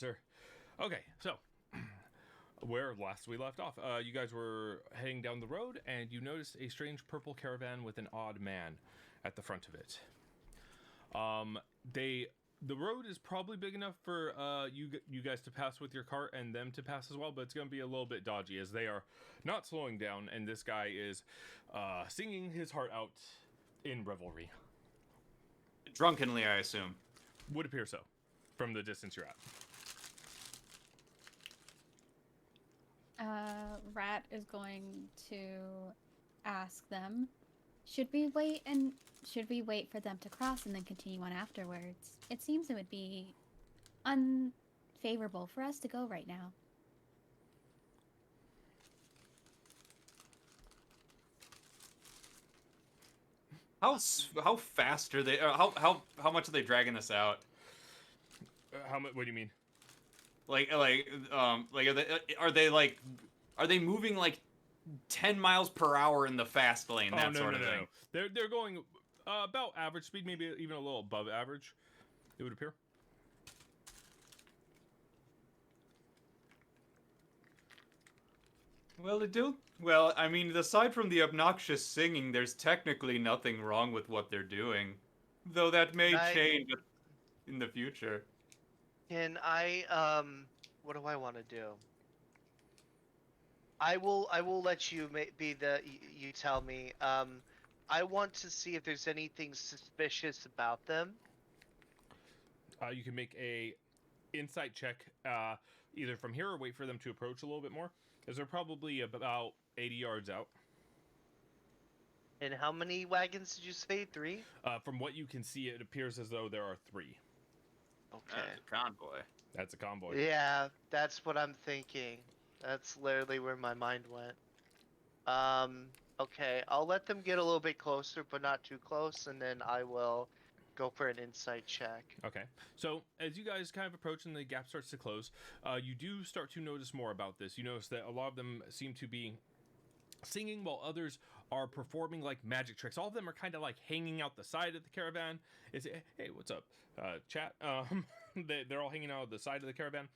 Sir. Okay, so where last we left off, you guys were heading down the road, and you noticed a strange purple caravan with an odd man at the front of it. The road is probably big enough for you guys to pass with your cart and them to pass as well, but it's going to be a little bit dodgy as they are not slowing down, and this guy is singing his heart out in revelry. Drunkenly, I assume. Would appear so, from the distance you're at. Rat is going to ask them, should we wait for them to cross and then continue on afterwards? It seems it would be unfavorable for us to go right now. How fast are they? How much are they dragging this out? How much? What do you mean? Are they moving like 10 miles per hour in the fast lane? That sort of thing. No. They're going about average speed, maybe even a little above average. It would appear. Well, they do. Well, I mean, aside from the obnoxious singing, there's technically nothing wrong with what they're doing, though that may change in the future. Can I, what do I want to do? I will let you you tell me. I want to see if there's anything suspicious about them. You can make a insight check, either from here or wait for them to approach a little bit more, because they're probably about 80 yards out. And how many wagons did you say? 3? From what you can see, it appears as though there are 3. Okay. That's a convoy. That's a convoy. Yeah, that's what I'm thinking. That's literally where my mind went. Okay, I'll let them get a little bit closer, but not too close, and then I will go for an insight check. Okay, so as you guys kind of approach and the gap starts to close, you do start to notice more about this. You notice that a lot of them seem to be singing while others are performing like magic tricks. All of them are kind of like hanging out the side of the caravan. Hey, what's up, chat? They're all hanging out at the side of the caravan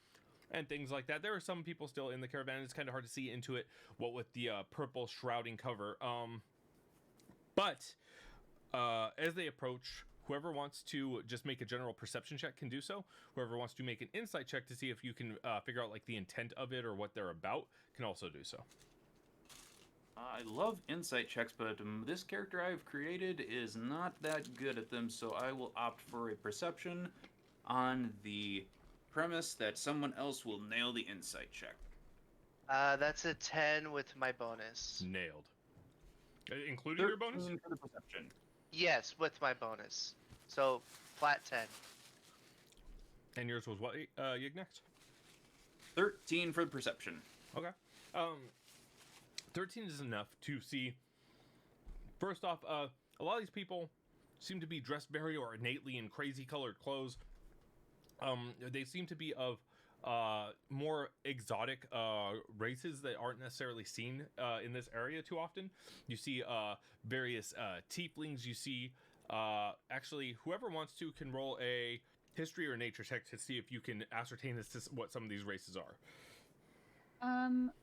and things like that. There are some people still in the caravan. It's kind of hard to see into it, what with the purple shrouding cover. But as they approach, whoever wants to just make a general perception check can do so. Whoever wants to make an insight check to see if you can figure out like the intent of it or what they're about can also do so. I love insight checks, but this character I've created is not that good at them, so I will opt for a perception on the premise that someone else will nail the insight check. That's a 10 with my bonus. Nailed. Including your bonus? For the perception. Yes, with my bonus. So, flat 10. And yours was what, Yignex? 13 for the perception. Okay. 13 is enough to see. First off, a lot of these people seem to be dressed very ornately in crazy colored clothes. They seem to be of more exotic races that aren't necessarily seen in this area too often. You see various tieflings. You see, actually, whoever wants to can roll a history or nature check to see if you can ascertain as to what some of these races are.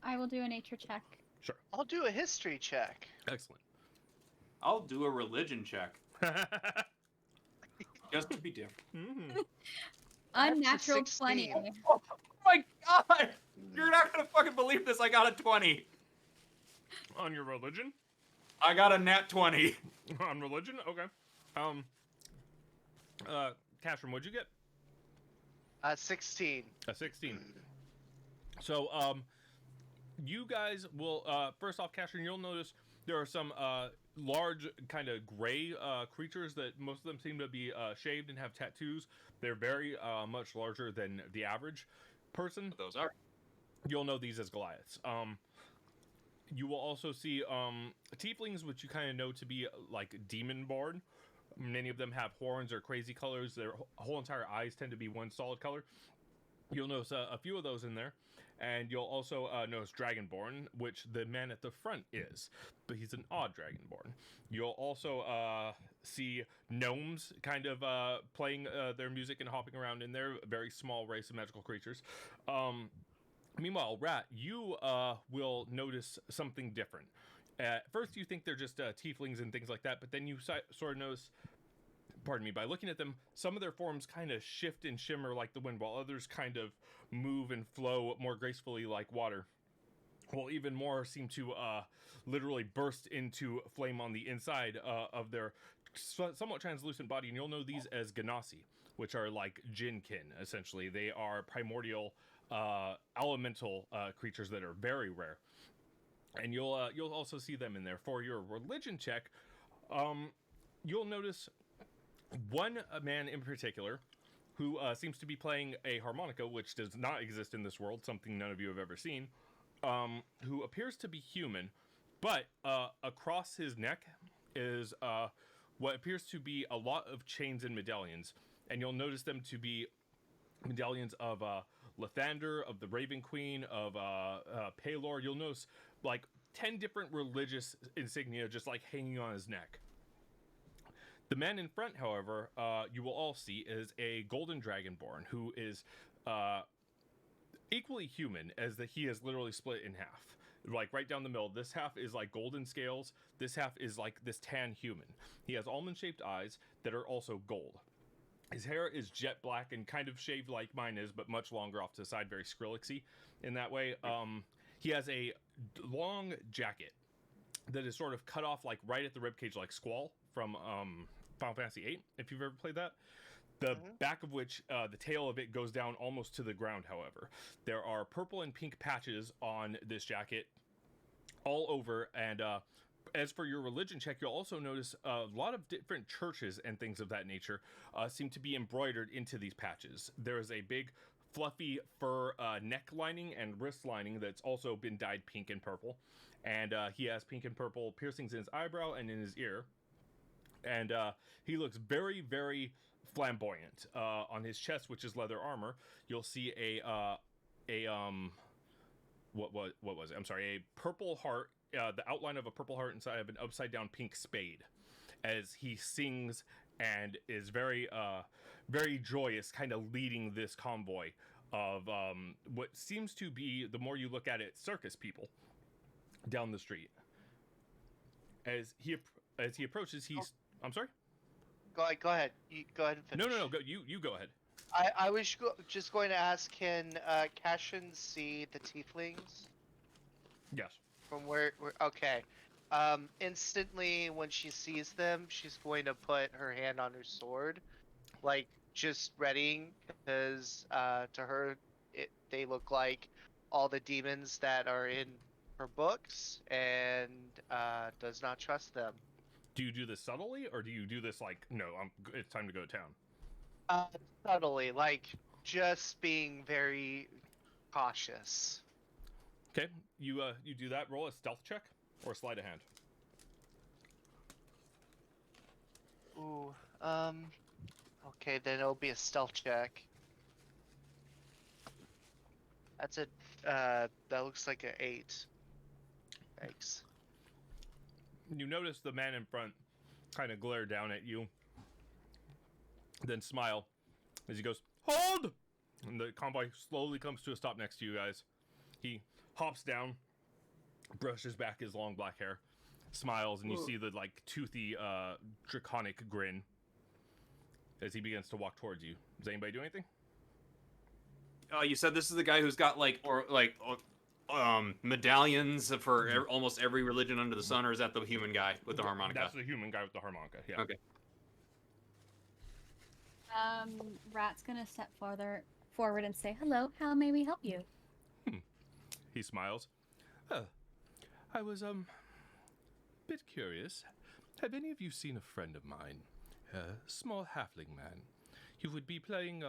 I will do a nature check. Sure. I'll do a history check. Excellent. I'll do a religion check. Just to be different. Mm-hmm. Unnatural 16. 20. Oh my god! You're not gonna fucking believe this, I got a 20! On your religion? I got a nat 20. On religion? Okay. Cashram, what'd you get? 16. A 16. So, you guys will, first off, Cashram, you'll notice there are some large kind of gray creatures that most of them seem to be shaved and have tattoos. They're very much larger than the average person. Those are. You'll know these as Goliaths. You will also see tieflings, which you kind of know to be like demon-born. Many of them have horns or crazy colors. Their whole entire eyes tend to be one solid color. You'll notice a few of those in there, and you'll also notice Dragonborn, which the man at the front is, but he's an odd Dragonborn. You'll also see gnomes kind of playing their music and hopping around in there. A very small race of magical creatures. Meanwhile, Rat, you will notice something different. At first, you think they're just tieflings and things like that, but then you sort of notice, pardon me, by looking at them, some of their forms kind of shift and shimmer like the wind, while others kind of move and flow more gracefully like water. While even more seem to literally burst into flame on the inside of their somewhat translucent body, and you'll know these as Ganassi, which are like Jinkin, essentially. They are primordial elemental creatures that are very rare. And you'll also see them in there. For your religion check, you'll notice one man in particular who seems to be playing a harmonica, which does not exist in this world, something none of you have ever seen, who appears to be human, but across his neck is what appears to be a lot of chains and medallions, and you'll notice them to be medallions of Lathander, of the Raven Queen, of Paylor. You'll notice like 10 different religious insignia just like hanging on his neck. The man in front, however, you will all see is a golden dragonborn who is equally human, as that he is literally split in half. Like right down the middle, this half is like golden scales, this half is like this tan human. He has almond-shaped eyes that are also gold. His hair is jet black and kind of shaved like mine is, but much longer off to the side, very Skrillexy in that way. He has a long jacket that is sort of cut off like right at the ribcage, like Squall from Final Fantasy VIII, if you've ever played that. The back of which, the tail of it goes down almost to the ground, however. There are purple and pink patches on this jacket all over, and as for your religion check, you'll also notice a lot of different churches and things of that nature seem to be embroidered into these patches. There is a big fluffy fur neck lining and wrist lining that's also been dyed pink and purple, and he has pink and purple piercings in his eyebrow and in his ear, and he looks very, very flamboyant. On his chest, which is leather armor, you'll see what was it? I'm sorry, a purple heart, the outline of a purple heart inside of an upside down pink spade, as he sings and is very very joyous, kind of leading this convoy of what seems to be, the more you look at it, circus people down the street. As he approaches, he's I'm sorry? Go ahead. You go ahead and finish. No. Go. You go ahead. I was just going to ask, can Cashin see the tieflings? Yes. From where okay. Instantly when she sees them, she's going to put her hand on her sword, like just readying, because to her they look like all the demons that are in her books, and does not trust them. Do you do this subtly, or do you do this like, no, it's time to go to town? Subtly, like just being very cautious. Okay, you do that. Roll a stealth check or sleight of hand. Ooh, okay, then it'll be a stealth check. That's a that looks like an 8. Thanks. You notice the man in front kind of glare down at you, then smile as he goes, "Hold!" And the convoy slowly comes to a stop next to you guys. He hops down, brushes back his long black hair, smiles, and you see the like toothy draconic grin as he begins to walk towards you. Does anybody do anything? You said this is the guy who's got medallions for almost every religion under the sun, or is that the human guy with the harmonica? That's the human guy with the harmonica. Yeah. Okay. Rat's gonna step forward and say, "Hello, how may we help you?" He smiles. I was bit curious. Have any of you seen a friend of mine, a small halfling man? He would be playing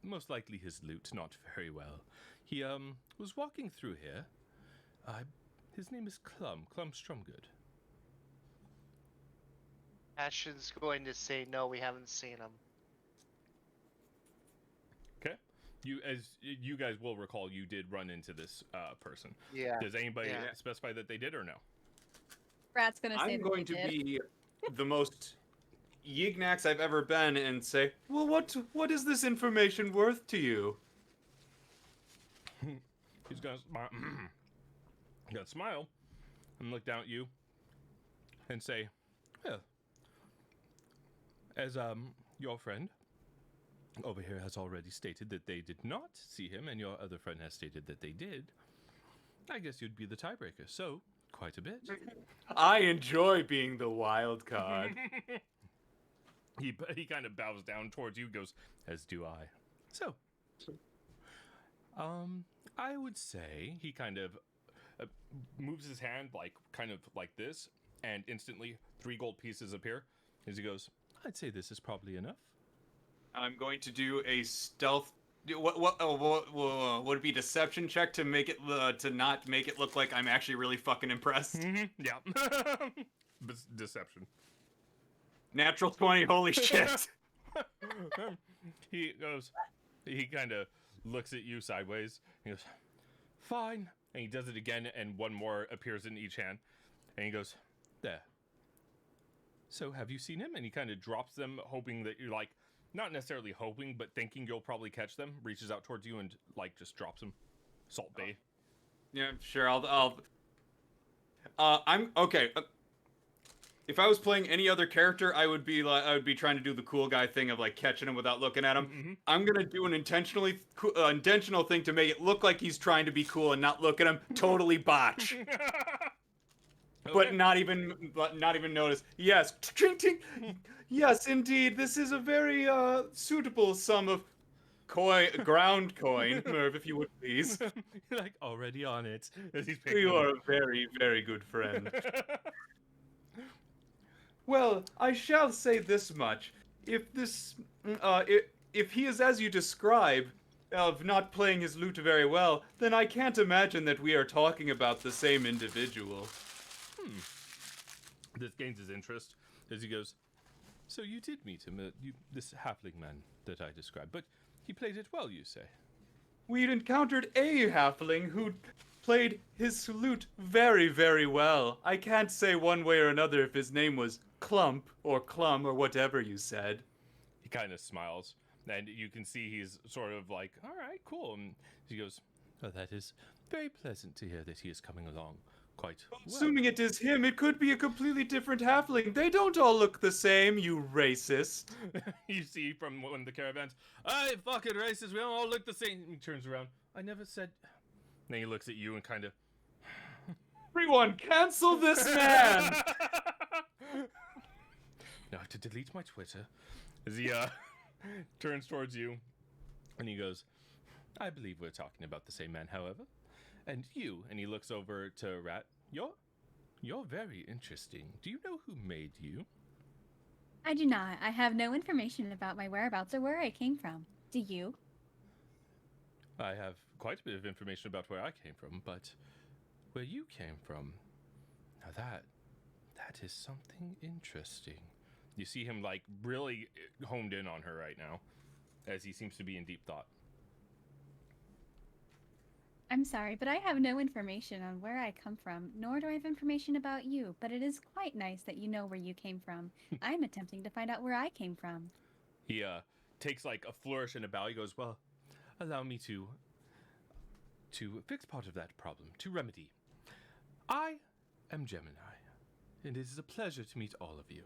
most likely his lute not very well. He was walking through here. His name is Clum Strumgood. Ashen's going to say no, we haven't seen him. Okay. As you guys will recall, you did run into this person. Yeah. Does anybody specify that they did or no? Rat's gonna say I'm going to be the most Yignax I've ever been and say, well, what is this information worth to you? He's gonna smile. He's gonna smile and look down at you and say, well, as your friend over here has already stated that they did not see him, and your other friend has stated that they did, I guess you'd be the tiebreaker. So, quite a bit. I enjoy being the wild card. He kind of bows down towards you, goes, as do I. So, I would say he kind of moves his hand kind of like this, and instantly 3 gold pieces appear as he goes, I'd say this is probably enough. I'm going to do a stealth. What would it be, deception check to make it to not make it look like I'm actually really fucking impressed? Yeah. Deception. Natural 20. Holy shit. He kind of looks at you sideways. He goes, fine. And he does it again, and 1 more appears in each hand. And he goes, there. So have you seen him? And he kind of drops them, hoping that you're not necessarily hoping, but thinking you'll probably catch them. Reaches out towards you and just drops them. Salt Bay. Yeah, sure. I'm okay. If I was playing any other character, I would be trying to do the cool guy thing of catching him without looking at him. Mm-hmm. I'm gonna do an intentional thing to make it look like he's trying to be cool and not look at him. Totally botch. But not even notice. Yes, ting. Yes, indeed. This is a very suitable sum of ground coin, Merv, if you would please. You're already on it. You are a very, very good friend. Well, I shall say this much: if he is as you describe, of not playing his lute very well, then I can't imagine that we are talking about the same individual. This gains his interest as he goes, so you did meet him, this halfling man that I described, but he played it well, you say? We'd encountered a halfling who played his lute very, very well. I can't say one way or another if his name was Clump or Clum or whatever you said. He kind of smiles, and you can see he's sort of all right, cool. And he goes, oh, that is very pleasant to hear that he is coming along quite well. Assuming it is him, it could be a completely different halfling. They don't all look the same, you racist. You see from one of the caravans, hey, fucking racist, we don't all look the same. He turns around, I never said... Then he looks at you and kind of... Everyone, cancel this man! Now to delete my Twitter. As he turns towards you, and he goes, I believe we're talking about the same man, however. And you, and he looks over to Rat, you're very interesting. Do you know who made you? I do not. I have no information about my whereabouts or where I came from. Do you? I have quite a bit of information about where I came from, but where you came from, now that is something interesting. You see him really honed in on her right now, as he seems to be in deep thought. I'm sorry, but I have no information on where I come from, nor do I have information about you, but it is quite nice that you know where you came from. I'm attempting to find out where I came from. He takes a flourish and a bow. He goes, well, allow me to fix part of that problem, to remedy. I am Gemini, and it is a pleasure to meet all of you.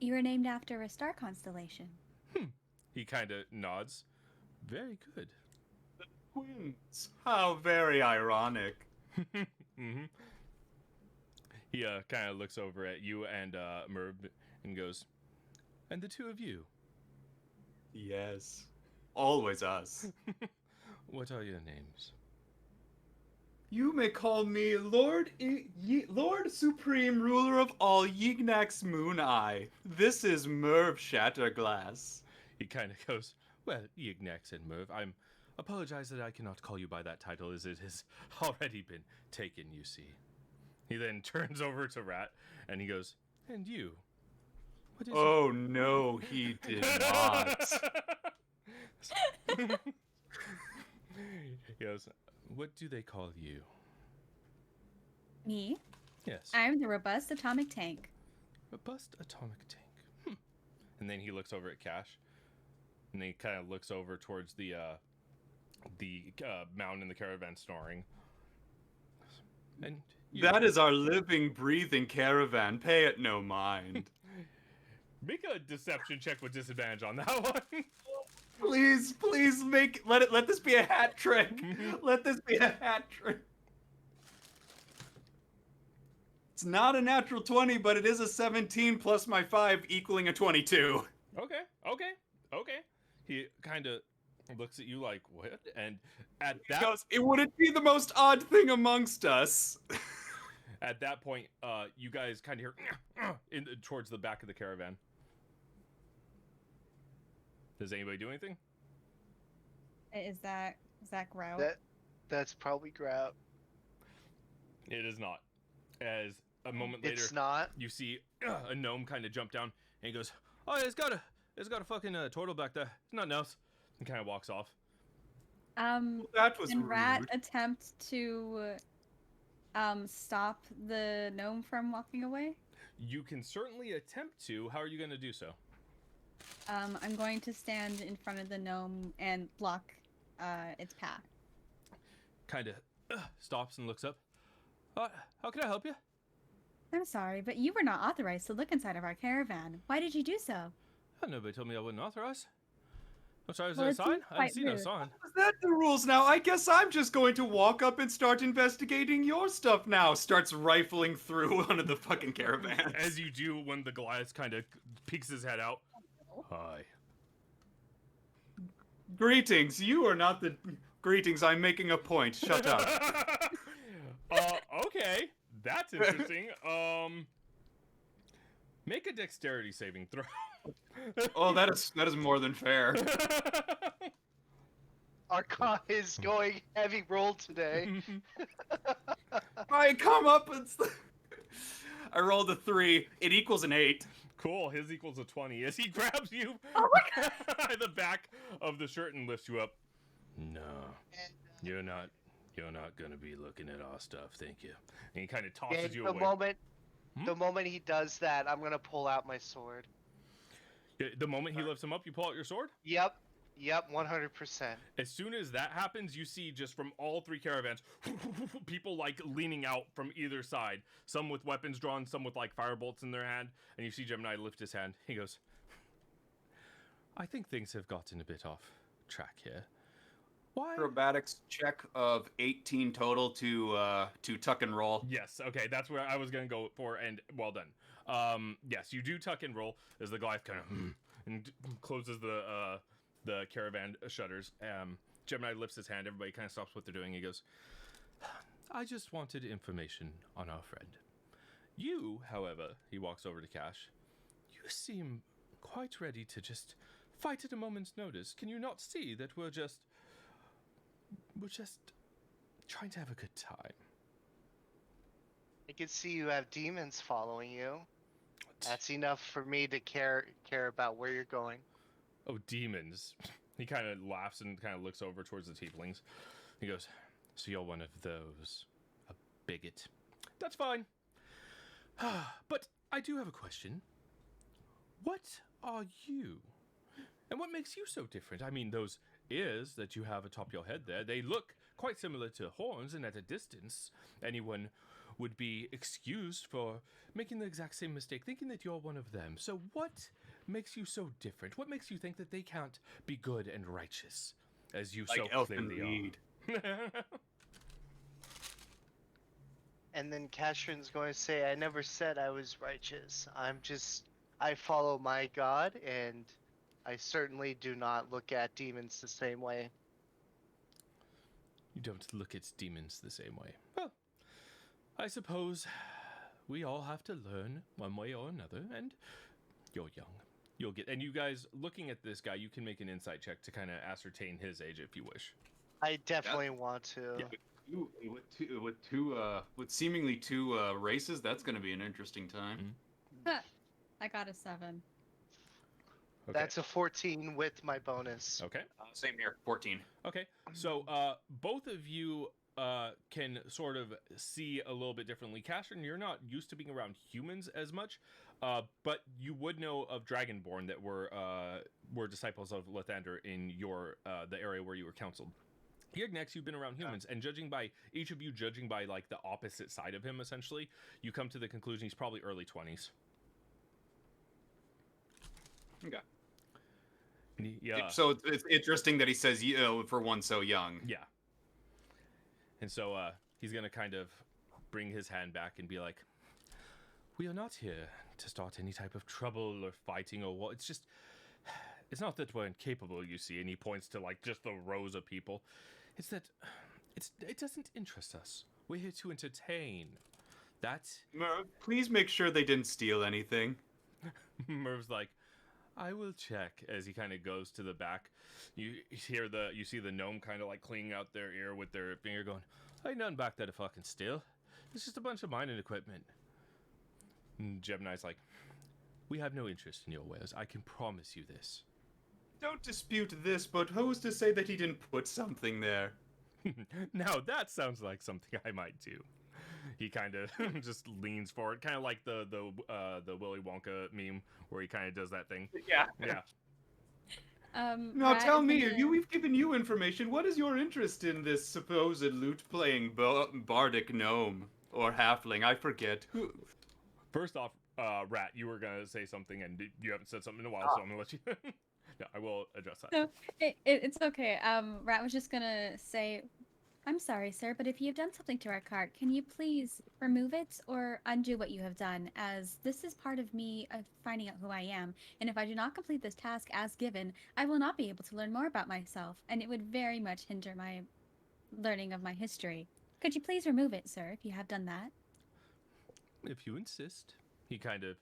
You are named after a star constellation. He kind of nods. Very good. Twins. How very ironic. Mm-hmm. He kind of looks over at you and Merv and goes, and the two of you? Yes. Always us. What are your names? You may call me Lord Supreme Ruler of all Yignax Moon Eye. This is Merv Shatterglass. He kind of goes, well, Yignax and Merv, I'm apologize that I cannot call you by that title, as it has already been taken, you see. He then turns over to Rat, and he goes, and you? What is oh, no, he did not. He goes, what do they call you? Me? Yes. I'm the robust atomic tank. Robust atomic tank. And then he looks over at Cash. And then he kind of looks over towards the mound in the caravan snoring. And that is our living, breathing caravan. Pay it no mind. make a deception check with disadvantage on that one. Please let this be a hat trick. Let this be a hat trick. It's not a natural 20, but it is a 17 plus my 5 equaling a 22. Okay. He kind of looks at you like, what? And at that... Because it wouldn't be the most odd thing amongst us. At that point, you guys kind of hear towards the back of the caravan. Does anybody do anything? Is that Grout? That's probably Grout. It is not. As a moment later, It's not. you see a gnome kind of jump down, and he goes, "Oh, it's got a fucking turtle back there. It's nothing else." And kind of walks off. That was Can rude. Rat attempt to stop the gnome from walking away? You can certainly attempt to. How are you going to do so? I'm going to stand in front of the gnome and block its path. Kind of stops and looks up. How can I help you? I'm sorry, but you were not authorized to look inside of our caravan. Why did you do so? Nobody told me I wasn't authorized. I'm sorry, is Well, there a it sign? seems I didn't quite see no rude. sign. Is that the rules now? I guess I'm just going to walk up and start investigating your stuff now. Starts rifling through one of the fucking caravans. As you do when the Goliath kind of peeks his head out. Hi. Greetings. You are not the... Greetings, I'm making a point. Shut up. Okay. That's interesting. Make a dexterity saving throw. Oh, that is more than fair. Archon is going heavy roll today. I come up and... I rolled a 3. It equals an 8. Cool. His equals a 20 as he grabs you by the back of the shirt and lifts you up. No, you're not gonna be looking at our stuff, thank you. And he kind of tosses And you the away. the moment he does that, I'm gonna pull out my sword. Yeah, the moment he lifts him up, you pull out your sword. Yep, 100%. As soon as that happens, you see just from all three caravans, people like leaning out from either side. Some with weapons drawn, some with like fire bolts in their hand. And you see Gemini lift his hand. He goes, I think things have gotten a bit off track here. Why? Acrobatics check of 18 total to tuck and roll. Yes, okay, that's where I was gonna go for, and well done. Yes, you do tuck and roll as the Goliath kind of and closes the caravan shutters. Gemini lifts his hand. Everybody kind of stops what they're doing. He goes, I just wanted information on our friend. You, however, he walks over to Cash. You seem quite ready to just fight at a moment's notice. Can you not see that we're just trying to have a good time? I can see you have demons following you. That's enough for me to care about where you're going. Oh, demons. He kind of laughs and kind of looks over towards the tieflings. He goes, so you're one of those. A bigot. That's fine. But I do have a question. What are you? And what makes you so different? I mean, those ears that you have atop your head there, they look quite similar to horns, and at a distance, anyone would be excused for making the exact same mistake, thinking that you're one of them. So what makes you so different? What makes you think that they can't be good and righteous, as you Like so elf claim they are? And then Cashrin's going to say, I never said I was righteous. I follow my God, and I certainly do not look at demons the same way. You don't look at demons the same way. Well, I suppose we all have to learn one way or another, and you're young. You'll get, and you guys, looking at this guy, you can make an insight check to kind of ascertain his age if you wish. I definitely want to. Yeah. With seemingly two races, that's going to be an interesting time. I got a 7. Okay. That's a 14 with my bonus. Okay. Same here, 14. Okay. So both of you can sort of see a little bit differently. Cashrin, you're not used to being around humans as much, But you would know of Dragonborn that were disciples of Lathander in your the area where you were counseled. Here next, you've been around humans, and judging by like the opposite side of him, essentially, you come to the conclusion he's probably early 20s. Okay. Yeah. So it's interesting that he says, for one so young. Yeah. And so he's gonna kind of bring his hand back and be like, "We are not here to start any type of trouble or fighting or war. It's not that we're incapable, you see." And he points to like just the rows of people. It's that it doesn't interest us. We're here to entertain. That Merv, please make sure they didn't steal anything. Merv's like, "I will check." As he kind of goes to the back, you see the gnome kind of like cleaning out their ear with their finger, going, "Ain't nothing back there to fucking steal. It's just a bunch of mining equipment." And Gemini's like, "We have no interest in your wares. I can promise you this." Don't dispute this, but who's to say that he didn't put something there? Now that sounds like something I might do. He kind of just leans forward, kind of like the Willy Wonka meme where he kind of does that thing. Yeah. Yeah. Now Rat tell is me, gonna- we've given you information. What is your interest in this supposed lute-playing bardic gnome or halfling? I forget. Who? First off, Rat, you were gonna say something and you haven't said something in a while, so I'm gonna let you. Yeah, I will address that. No, it's okay. Rat was just gonna say, "I'm sorry, sir, but if you've done something to our cart, can you please remove it or undo what you have done, as this is part of me finding out who I am, and if I do not complete this task as given, I will not be able to learn more about myself, and it would very much hinder my learning of my history. Could you please remove it, sir, if you have done that?" If you insist. He kind of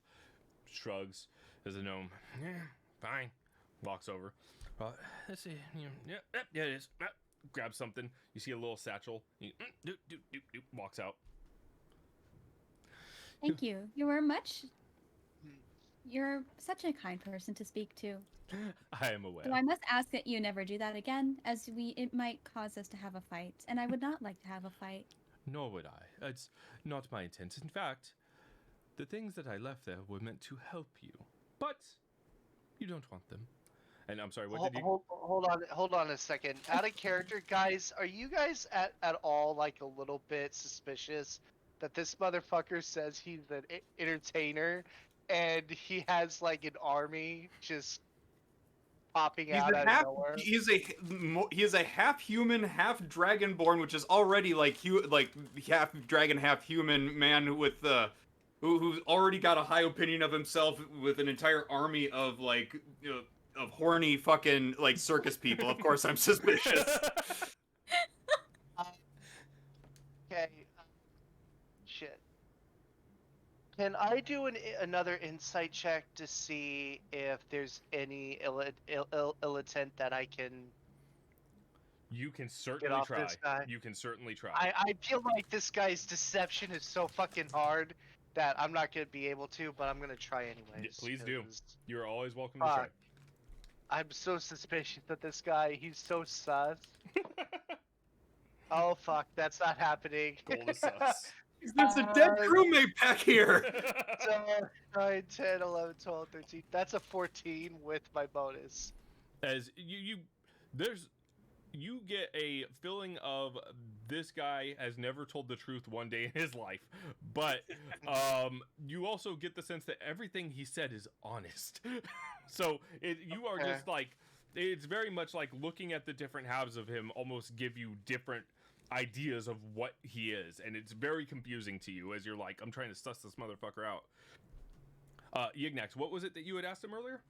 shrugs as a gnome. "Yeah, fine." Walks over. Let's see. Yeah, it is. Grabs something. You see a little satchel. He walks out. Thank you. You're such a kind person to speak to. I am aware. So I must ask that you never do that again, as it might cause us to have a fight, and I would not like to have a fight. Nor would I. It's not my intent. In fact, the things that I left there were meant to help you. But you don't want them. And I'm sorry, what did you... Hold on a second. Out of character, guys, are you guys at all like a little bit suspicious that this motherfucker says he's an entertainer and he has like an army just popping out of nowhere? He is a half human, half dragonborn, which is already like half dragon, half human man with who's already got a high opinion of himself with an entire army of like of horny fucking like circus people. Of course, I'm suspicious. Okay. Shit. Can I do another insight check to see if there's any ill intent that I can? You can Get certainly off try. this guy. You can certainly try. I feel like this guy's deception is so fucking hard that I'm not gonna be able to, but I'm gonna try anyways. Yeah, please do. 'cause You're always welcome to try. I'm so suspicious of this guy. He's so sus. Oh fuck, that's not happening. Gold is sus. There's a dead crewmate back here. So 9, 10, 11, 12, 13. That's a 14 with my bonus. As you get a feeling of this guy has never told the truth one day in his life, but you also get the sense that everything he said is honest. So you are just like, it's very much like looking at the different halves of him almost give you different ideas of what he is, and it's very confusing to you as you're like, I'm trying to suss this motherfucker out. Yignax, what was it that you had asked him earlier?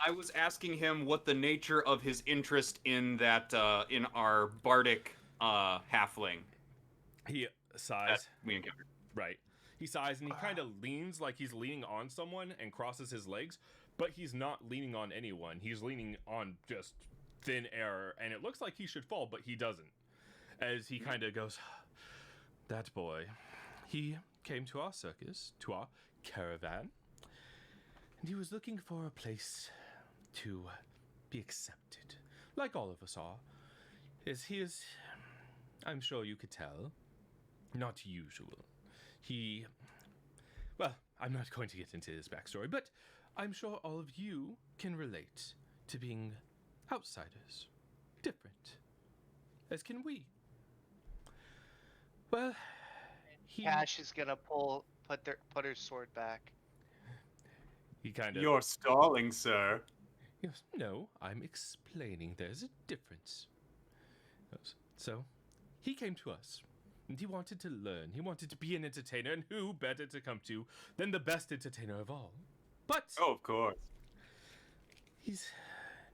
I was asking him what the nature of his interest in that in our bardic halfling He sighs. we encountered. Right. He sighs and he kind of leans like he's leaning on someone and crosses his legs, but he's not leaning on anyone. He's leaning on just thin air, and it looks like he should fall, but he doesn't. As he kind of goes, "That boy, he came to our circus, to our caravan, and he was looking for a place to be accepted, like all of us are. As he is, I'm sure you could tell, not usual. Well, I'm not going to get into his backstory, but I'm sure all of you can relate to being outsiders, different, as can we. Well, he Cash is gonna put her sword back. kind of. You're stalling, sir. Yes, no, I'm explaining there's a difference. Yes, so, he came to us, and he wanted to learn. He wanted to be an entertainer, and who better to come to than the best entertainer of all? But Oh, of course. he's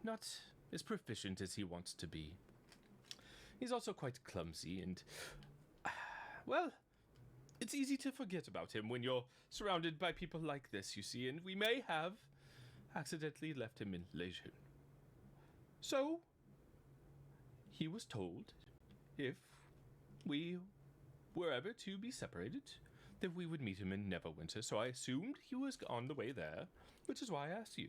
not as proficient as he wants to be. He's also quite clumsy, and, well, it's easy to forget about him when you're surrounded by people like this, you see, and we may have accidentally left him in leisure. So, he was told if we were ever to be separated, that we would meet him in Neverwinter, so I assumed he was on the way there, which is why I asked you.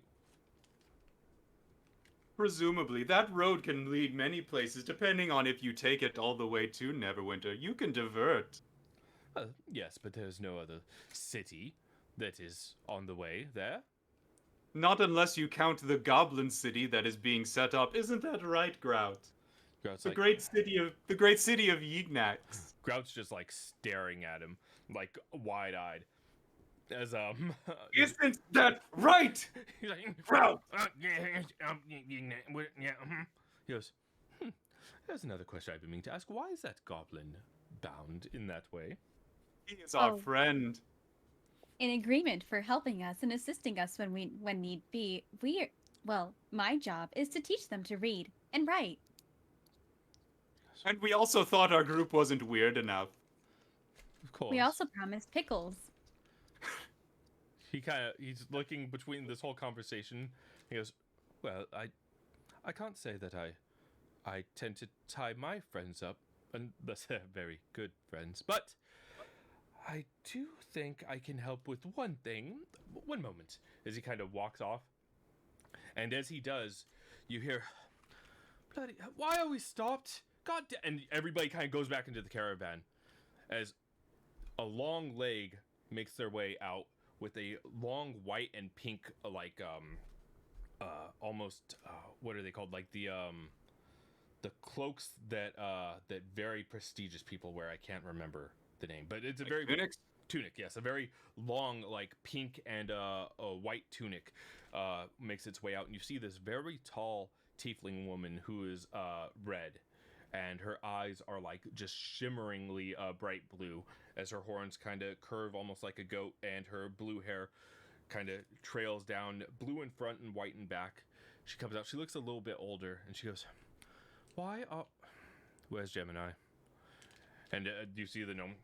Presumably, that road can lead many places, depending on if you take it all the way to Neverwinter. You can divert. Yes, but there's no other city that is on the way there. Not unless you count the Goblin City that is being set up. Isn't that right, Grout? Grout's The like, great city of Yignax. Grout's just like staring at him, like wide-eyed. As Isn't that right? he's like, Grout! He goes, there's another question I've been meaning to ask. Why is that goblin bound in that way? He is our Oh. friend. In agreement for helping us and assisting us when need be. My job is to teach them to read and write. And we also thought our group wasn't weird enough. Of course. We also promised pickles. He's looking between this whole conversation. He goes, well, I can't say that I tend to tie my friends up unless they're very good friends, but I do think I can help with one thing. One moment, as he kind of walks off. And as he does, you hear, bloody, why are we stopped? God damn. And everybody kind of goes back into the caravan as a long leg makes their way out with a long white and pink, almost, what are they called? Like the cloaks that very prestigious people wear. I can't remember the name, but it's a very Tunics? tunic. Yes, a very long, like pink and a white tunic makes its way out, and you see this very tall tiefling woman who is red, and her eyes are like just shimmeringly bright blue as her horns kind of curve almost like a goat, and her blue hair kind of trails down, blue in front and white in back. She comes out. She looks a little bit older, and she goes, where's Gemini? And you see the gnome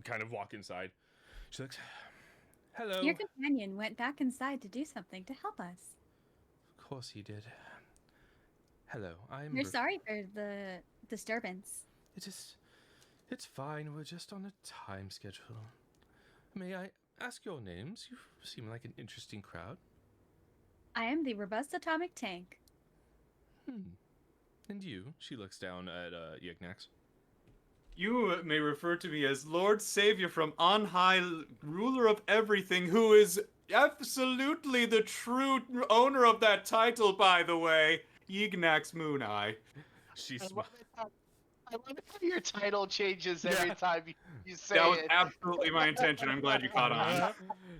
kind of walk inside. She looks, hello. Your companion went back inside to do something to help us. Of course he did. Hello, We're sorry for the disturbance. It's fine. We're just on a time schedule. May I ask your names? You seem like an interesting crowd. I am the robust atomic tank. And you? She looks down at Yignax. You may refer to me as Lord Savior from on high, ruler of everything, who is absolutely the true owner of that title, by the way. Yignax Mooneye. She I smiles. love it how your title changes every Yeah. time you say That was it. absolutely my intention. I'm glad you caught on.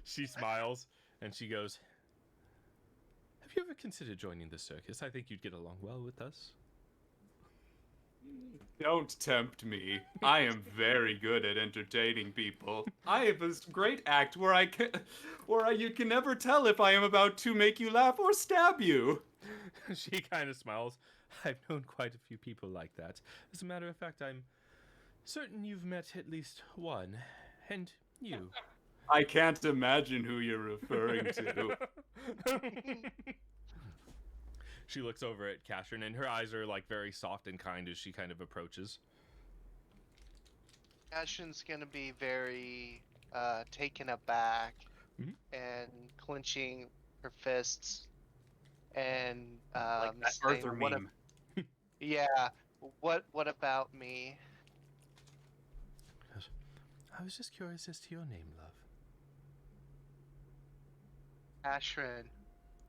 She smiles and she goes, have you ever considered joining the circus? I think you'd get along well with us. Don't tempt me. I am very good at entertaining people. I have this great act where you can never tell if I am about to make you laugh or stab you. She kind of smiles. I've known quite a few people like that. As a matter of fact, I'm certain you've met at least one. And you. I can't imagine who you're referring to. She looks over at Katrin, and her eyes are like very soft and kind as she kind of approaches. Ashton's gonna be very taken aback Mhm. and clenching her fists and Like that saying, Arthur "What meme. yeah, what about me?" I was just curious as to your name, love. Ashrin.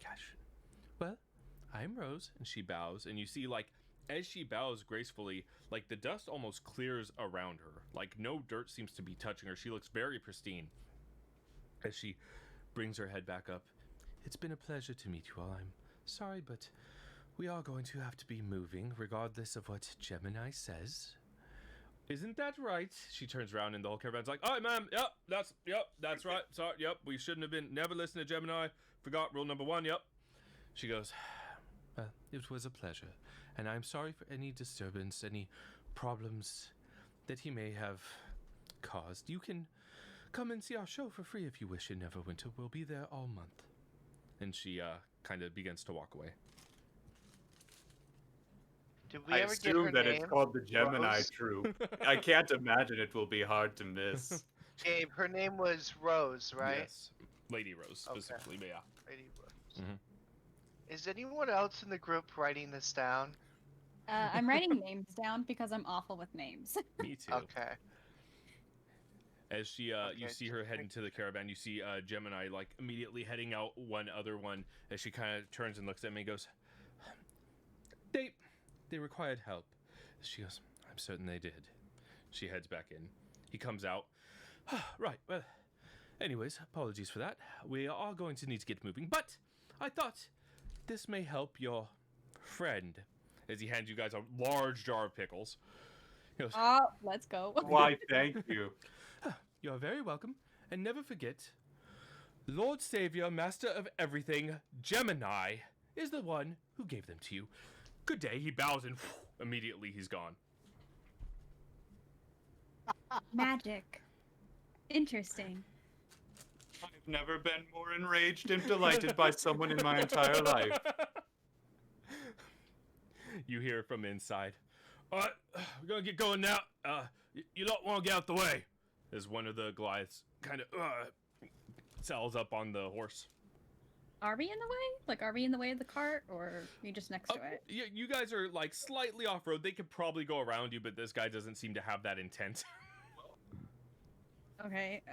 Gosh. Well, I'm Rose, and she bows, and you see, like, as she bows gracefully, like, the dust almost clears around her. Like, no dirt seems to be touching her. She looks very pristine. As she brings her head back up. It's been a pleasure to meet you all. I'm sorry, but we are going to have to be moving, regardless of what Gemini says. Isn't that right? She turns around and the whole caravan's like, "All right, ma'am. Yep, that's right. Sorry, yep, we shouldn't have been. Never listen to Gemini. Forgot rule number 1. Yep." She goes, "Well, it was a pleasure, and I'm sorry for any disturbance, any problems that he may have caused. You can come and see our show for free if you wish in Neverwinter. We'll be there all month." And she kind of begins to walk away. Did we I ever get her assume that name? it's called the Gemini Rose? Troop. I can't imagine it will be hard to miss. Gabe, her name was Rose, right? Yes, Lady Rose Okay. specifically, but yeah. Lady Rose. Mhm. Is anyone else in the group writing this down? I'm writing names down because I'm awful with names. Me too. Okay. As she, you Okay, see her head into the caravan, you see Gemini like immediately heading out one other one. As she kind of turns and looks at me and goes, They required help. She goes, "I'm certain they did." She heads back in. He comes out. Right, well, anyways, apologies for that. We are going to need to get moving, but I thought this may help your friend. As he hands you guys a large jar of pickles. He goes, Let's go. Why, thank you. "You're very welcome, and never forget, Lord Savior, Master of Everything, Gemini, is the one who gave them to you. Good day." He bows and immediately he's gone. Magic. Interesting. I've never been more enraged and delighted by someone in my entire life. You hear from inside. "All right, we're gonna get going now. You don't want to get out the way." As one of the Goliaths kind of saddles up on the horse. Are we in the way? Like, are we in the way of the cart, or are we just next to it? You guys are like slightly off road. They could probably go around you, but this guy doesn't seem to have that intent. Okay,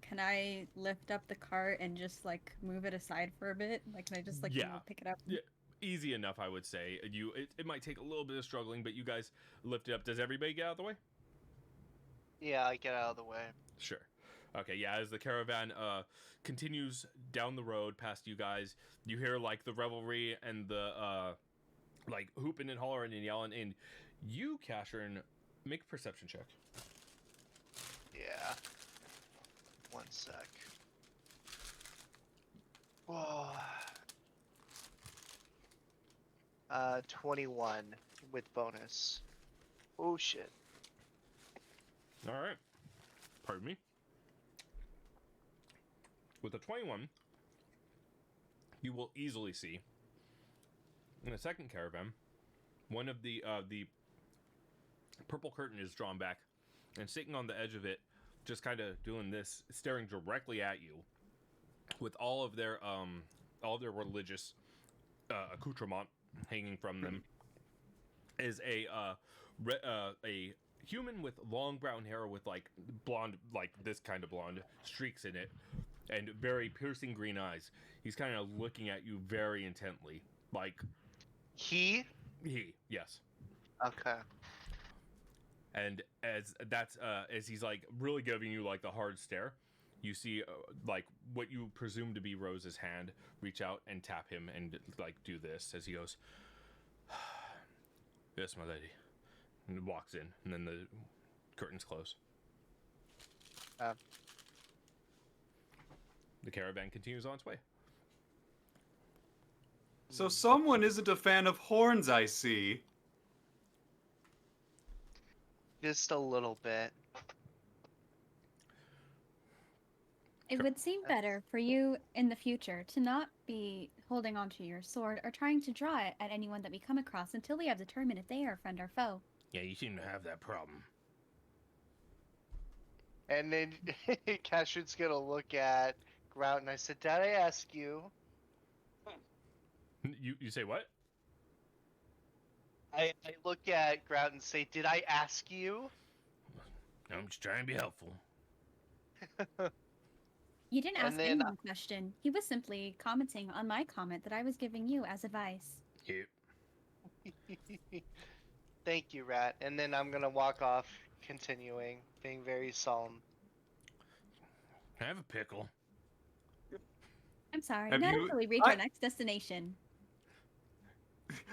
can I lift up the cart and just, like, move it aside for a bit? Like, can I just, like, Yeah. pick it up? Yeah. Easy enough, I would say. It might take a little bit of struggling, but you guys lift it up. Does everybody get out of the way? Yeah, I get out of the way. Sure. Okay, yeah, as the caravan continues down the road past you guys, you hear like the revelry and the like hooping and hollering and yelling, and you, Cashern, make a perception check. Yeah. 1 sec. Whoa. 21 with bonus. Oh shit. All right. Pardon me. With a 21, you will easily see in the second caravan, one of the purple curtain is drawn back, and sitting on the edge of it, just kind of doing this, staring directly at you, with all of their religious accoutrement hanging from them, is a human with long brown hair with like blonde, like this kind of blonde streaks in it, and very piercing green eyes. He's kind of looking at you very intently, like He? yes. Okay. And as he's like really giving you like the hard stare, you see like what you presume to be Rose's hand reach out and tap him and like do this as he goes, "Yes, my lady," and walks in, and then the curtains close. The caravan continues on its way. So someone isn't a fan of horns, I see. Just a little bit. It would seem better for you in the future to not be holding onto your sword or trying to draw it at anyone that we come across until we have determined if they are friend or foe. Yeah, you seem to have that problem. And then Cashion's gonna look at Grout and I said, "Did I ask you?" You say what? I look at Grout and say, "Did I ask you?" I'm just trying to be helpful. You didn't And ask then- anyone a question. He was simply commenting on my comment that I was giving you as advice. Yep. Thank you, Rat. And then I'm gonna walk off, continuing, being very solemn. Can I have a pickle? I'm sorry, Have not you- until we reach I- our next destination.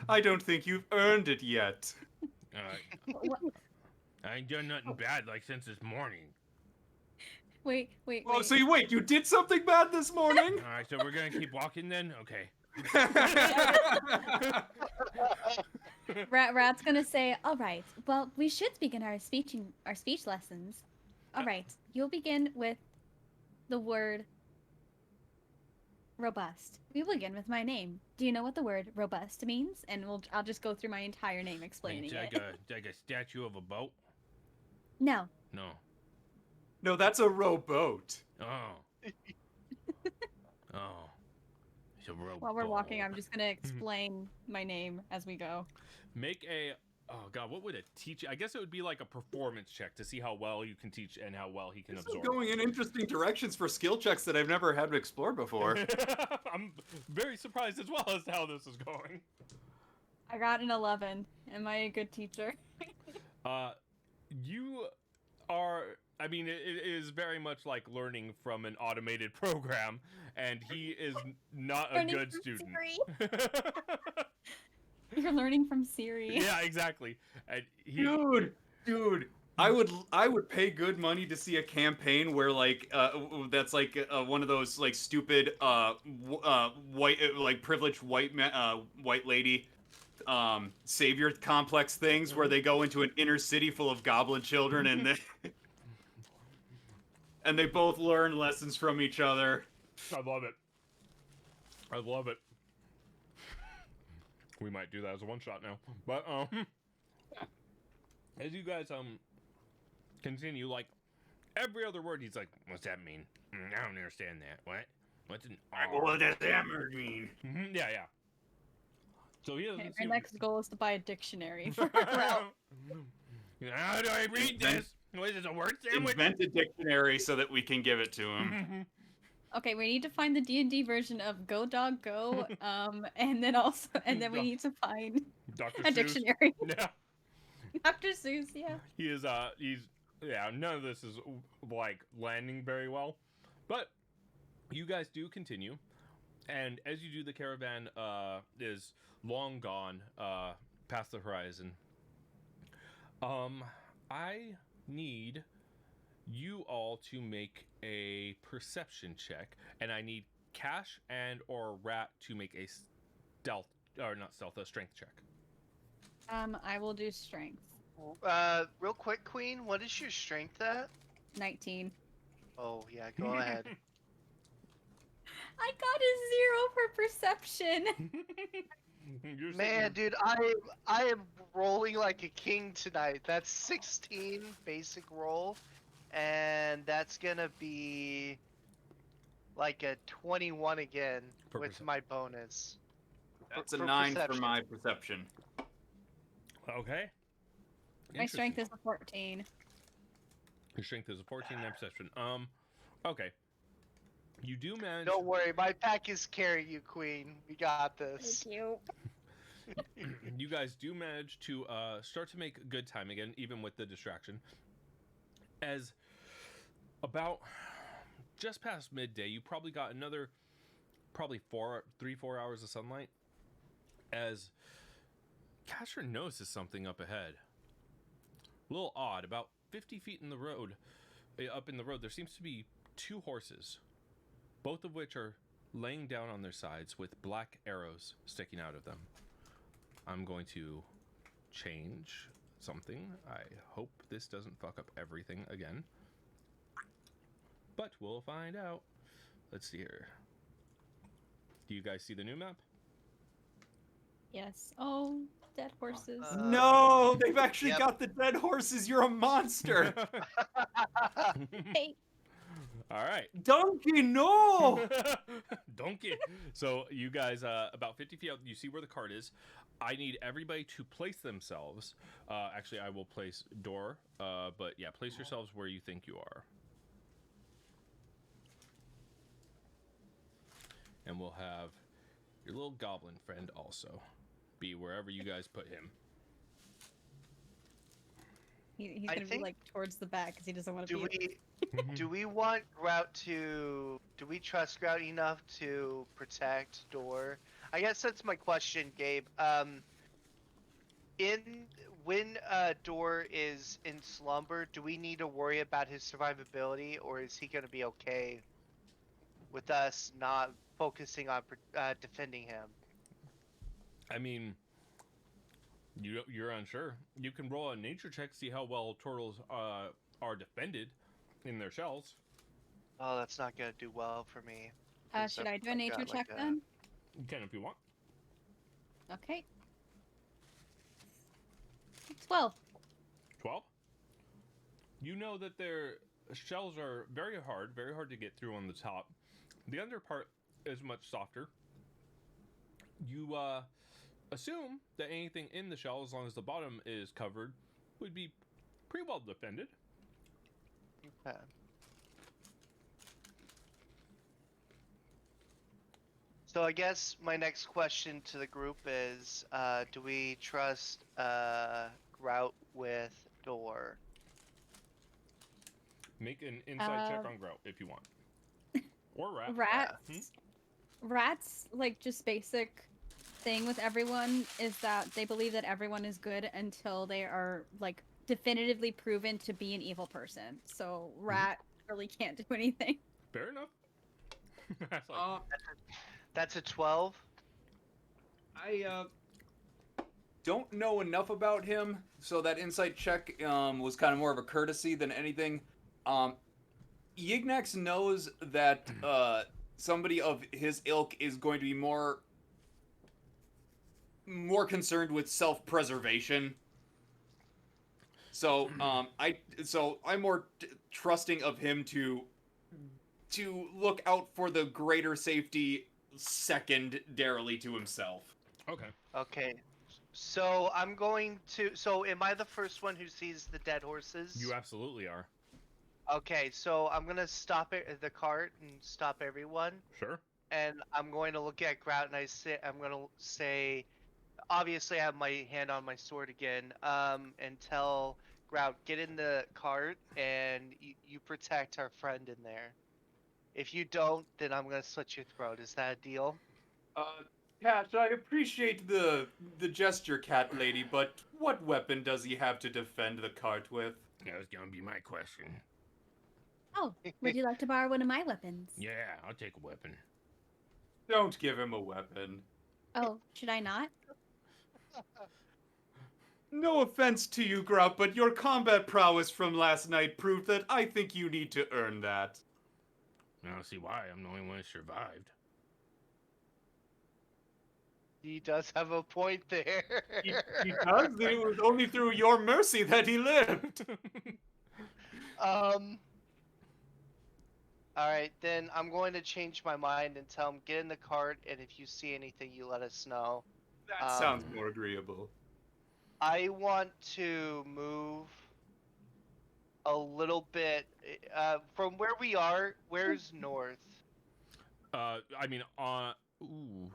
I don't think you've earned it yet. What? I ain't done nothing bad like since this morning. Wait. Oh, so you did something bad this morning? All right, so we're gonna keep walking then. Okay. Rat's gonna say, "All right. Well, we should begin our speech lessons. All right. You'll begin with the word robust. We will begin with my name. Do you know what the word robust means? And I'll just go through my entire name explaining like it. like a statue of a boat? No. No. No, that's a rowboat. Oh. Oh. It's a rowboat. While we're walking, I'm just gonna explain my name as we go. Make a. Oh god, what would it teach? I guess it would be like a performance check to see how well you can teach and how well he can This is absorb. going in interesting directions for skill checks that I've never had to explore before. I'm very surprised as well as to how this is going. I got an 11. Am I a good teacher? You are. I mean, it is very much like learning from an automated program, and he is not a Learning good from student. Siri. You're learning from Siri. Yeah, exactly. And he, Dude, I would pay good money to see a campaign where like that's like one of those like stupid white like privileged white lady savior complex things where they go into an inner city full of goblin children and they both learn lessons from each other. I love it. I love it. We might do that as a one shot now, but as you guys continue, like every other word, he's like, "What's that mean? I don't understand that. What? What's an R?" What does that word mean? Yeah. So he doesn't. Okay, see our what- next goal is to buy a dictionary for our route. How do I read this? What is this, a word sandwich? Invent a dictionary so that we can give it to him. Okay, we need to find the D&D version of Go Dog Go, and then we need to find Dr. a Seuss. dictionary. Yeah. Dr. Seuss, yeah. He is none of this is like landing very well. But you guys do continue. And as you do, the caravan is long gone past the horizon. I need you all to make a perception check, and I need Cash and or Rat to make a strength check. I will do strength. Real quick, Queen, what is your strength at? 19. Oh yeah, go ahead. I got a 0 for perception. You're Man, sitting- dude, I am rolling like a king tonight. That's 16 basic roll, and that's gonna be like a 21 again For with percep- my bonus. That's a For 9 for perception. my perception. Okay. My strength Interesting. is a 14. Your strength is a 14 and perception. Okay. You do manage. Don't worry, my pack is carrying you, Queen. We got this. Thank you. You guys do manage to start to make good time again, even with the distraction. As about just past midday, you probably got another, 3-4 hours of sunlight. As Casher notices something up ahead. A little odd. About 50 feet in the road, up in the road, there seems to be 2 horses, both of which are laying down on their sides with black arrows sticking out of them. I'm going to change something. I hope this doesn't fuck up everything again. But we'll find out. Let's see here. Do you guys see the new map? Yes. Oh, dead horses. No, they've actually Yep. got the dead horses. You're a monster. Hey, All right. Donkey, no! Donkey. So you guys, about 50 feet out, you see where the cart is. I need everybody to place themselves. Actually, I will place Door. But yeah, place yourselves where you think you are. and we'll have your little goblin friend also be wherever you guys put him. He's I gonna be think- like towards the back because he doesn't want to Do be. we do we want Grout to? Do we trust Grout enough to protect Door? I guess that's my question, Gabe. When Door is in slumber, do we need to worry about his survivability, or is he gonna be okay with us not focusing on defending him? I mean, you're unsure. You can roll a nature check, see how well turtles are defended in their shells. Oh, that's not gonna do well for me. 'cause Should I do a I've nature got, check like, a- then? You can if you want. Okay. 12. 12. You know that their shells are very hard to get through on the top. The under part is much softer. You assume that anything in the shell, as long as the bottom is covered, would be pretty well defended. Okay. So I guess my next question to the group is, do we trust Grout with Door? Make an insight check Um, on Grout if you want. Or Rat. Rats. Rats, like, just basic thing with everyone is that they believe that everyone is good until they are, like, definitively proven to be an evil person. So Rat really can't do anything. Fair enough. That's like, That's a 12. I don't know enough about him, so that insight check was kind of more of a courtesy than anything. Yignax knows that somebody of his ilk is going to be more concerned with self-preservation. So I'm more trusting of him to look out for the greater safety secondarily to himself. okay. Okay. So I'm going to. So am I the first one who sees the dead horses? You absolutely are. Okay, so I'm gonna stop the cart and stop everyone, Sure. and I'm going to look at Grout and I'm gonna say, obviously I have my hand on my sword again, and tell Grout, get in the cart and you protect our friend in there. If you don't, then I'm gonna slit your throat. Is that a deal? Cat, I appreciate the gesture, cat lady, but what weapon does he have to defend the cart with? That was gonna be my question. Oh, would you like to borrow one of my weapons? Yeah, I'll take a weapon. Don't give him a weapon. Oh, should I not? No offense to you, Grout, but your combat prowess from last night proved that I think you need to earn that. I don't see why. I'm the only one who survived. He does have a point there. He does. It was only through your mercy that he lived. Alright, then I'm going to change my mind and tell him, get in the cart, and if you see anything, you let us know. That sounds more agreeable. I want to move a little bit, from where we are, where's north? I mean,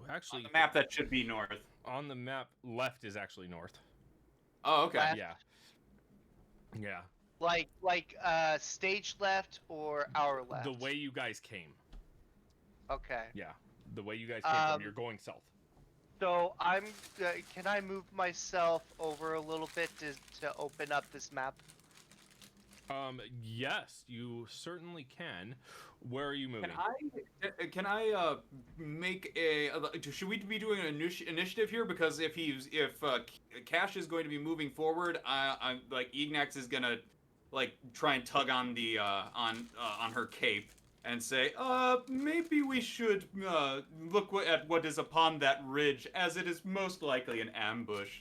actually, On the map, that should be north. on the map, left is actually north. Oh, okay. Left. Yeah. Yeah. Like, stage left or our left? The way you guys came. Okay. Yeah. The way you guys came from. You're going south. So can I move myself over a little bit to open up this map? Yes, you certainly can. Where are you moving? Can I make a? Should we be doing an initiative here? Because if Cash is going to be moving forward, I'm like Ignax is gonna like try and tug on the on her cape and say, maybe we should look at what is upon that ridge, as it is most likely an ambush.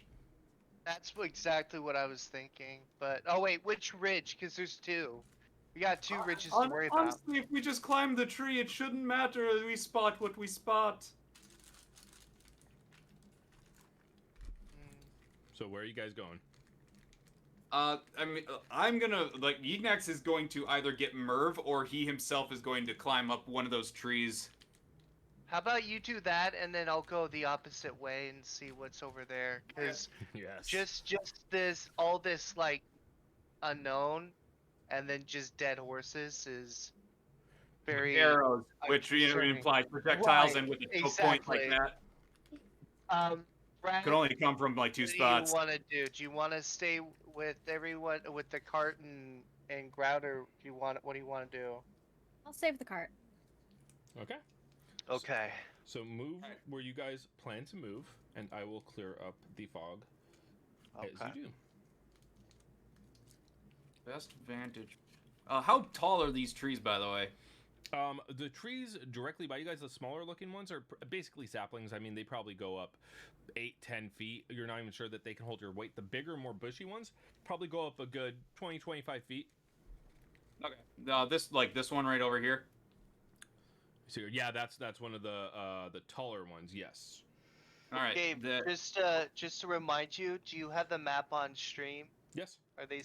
That's exactly what I was thinking. But oh wait, which ridge? Because there's two. We got two ridges to worry about. Honestly, if we just climb the tree, it shouldn't matter. We spot what we spot. So where are you guys going? I mean, I'm gonna like Yignax is going to either get Merv or he himself is going to climb up one of those trees. How about you do that, and then I'll go the opposite way and see what's over there. Because Yes. just all this like unknown, and then just dead horses is very Arrows, which concerning. implies projectiles, Right, and with a choke point like exactly. that, Brad, could only come from like two what do spots. you want to do? Do you want to stay with everyone with the cart and grout, or what do you want to do? I'll save the cart. Okay. Okay. So move where you guys plan to move, and I will clear up the fog as you do. Best vantage. How tall are these trees, by the way? The trees directly by you guys, the smaller looking ones, are basically saplings. I mean, they probably go up 8-10 feet. You're not even sure that they can hold your weight. The bigger, more bushy ones probably go up a good 20-25 feet. Okay. This one right over here. So yeah, that's one of the taller ones. Yes. All right. Gabe, just to remind you, do you have the map on stream? Yes. Are they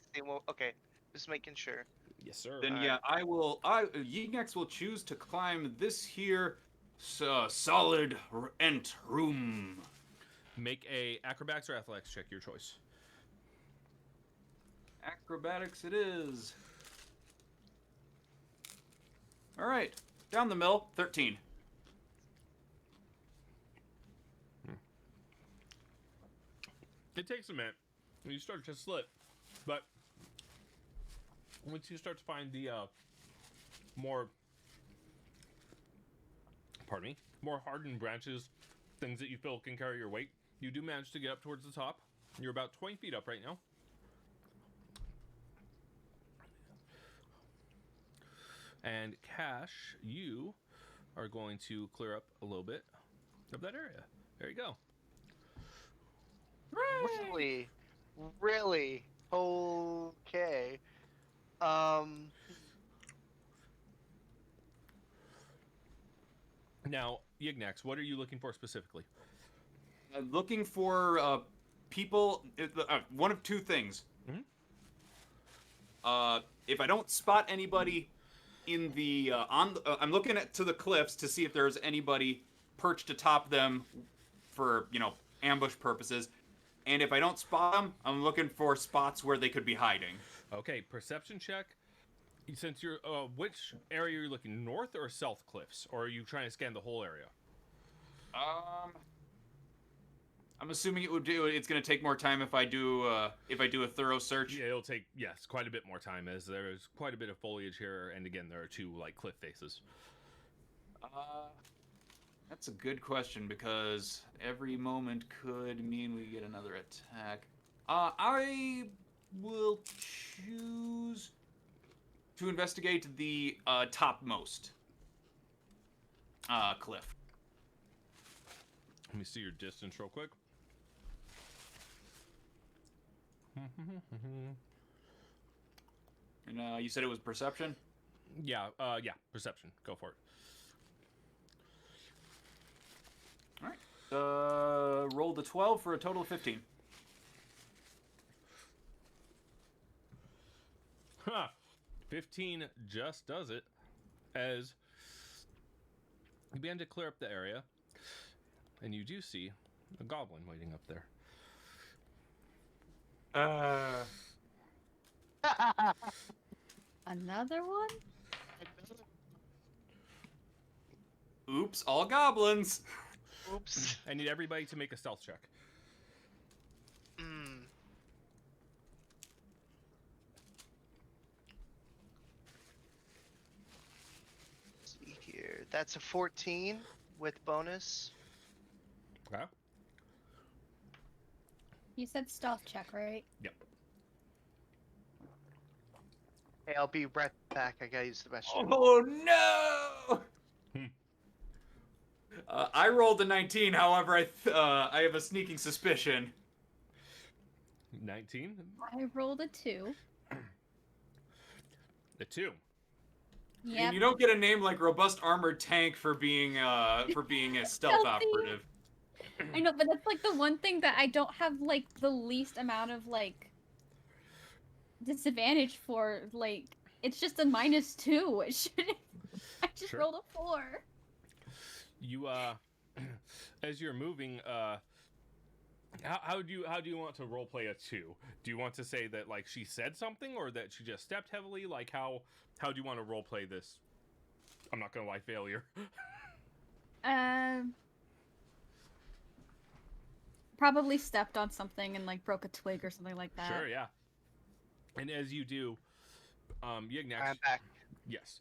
okay? Just making sure. Yes, sir. Then yeah, I will. Yignex will choose to climb this here solid ent room. Make a acrobatics or athletics check, your choice. Acrobatics it is. All right, down the mill, 13. It takes a minute. You start to slip, but once you start to find the more hardened branches, things that you feel can carry your weight, you do manage to get up towards the top. You're about 20 feet up right now. And Cash, you are going to clear up a little bit of that area. There you go. Really? Okay. Now, Yignax, what are you looking for specifically? Looking for people. One of two things. Mm-hmm. If I don't spot anybody in the I'm looking to the cliffs to see if there's anybody perched atop them for ambush purposes. And if I don't spot them, I'm looking for spots where they could be hiding. Okay, perception check. Since you're, which area are you looking? North or south cliffs? Or are you trying to scan the whole area? I'm assuming it's going to take more time if I do a thorough search. Yeah, it'll take, yes, quite a bit more time, as there's quite a bit of foliage here, and again, there are two, cliff faces. That's a good question, because every moment could mean we get another attack. I will choose to investigate the topmost cliff. Let me see your distance real quick. And you said it was perception? Yeah, perception. Go for it. All right. Roll the 12 for a total of 15. Ha! 15 just does it, as you begin to clear up the area, and you do see a goblin waiting up there. Another one? Oops, all goblins. Oops. I need everybody to make a stealth check. Let's see here. That's a 14 with bonus. Okay. You said stealth check, right? Yep. Hey, I'll be right back. I gotta use the restroom. Oh no! I rolled a 19. However, I have a sneaking suspicion. 19. I rolled a 2. A 2. Yep. And you don't get a name like Robust Armored Tank for being a stealth Stealthy. operative. I know, but that's the one thing that I don't have the least amount of disadvantage for. It's just a -2. It shouldn't. I just Sure. rolled a 4. You as you're moving, how do you want to roleplay a 2? Do you want to say that like she said something, or that she just stepped heavily? Like how do you want to roleplay this? I'm not gonna lie, failure. Probably stepped on something and like broke a twig or something like that. Sure, yeah. And as you do, Yignax, I'm back. yes,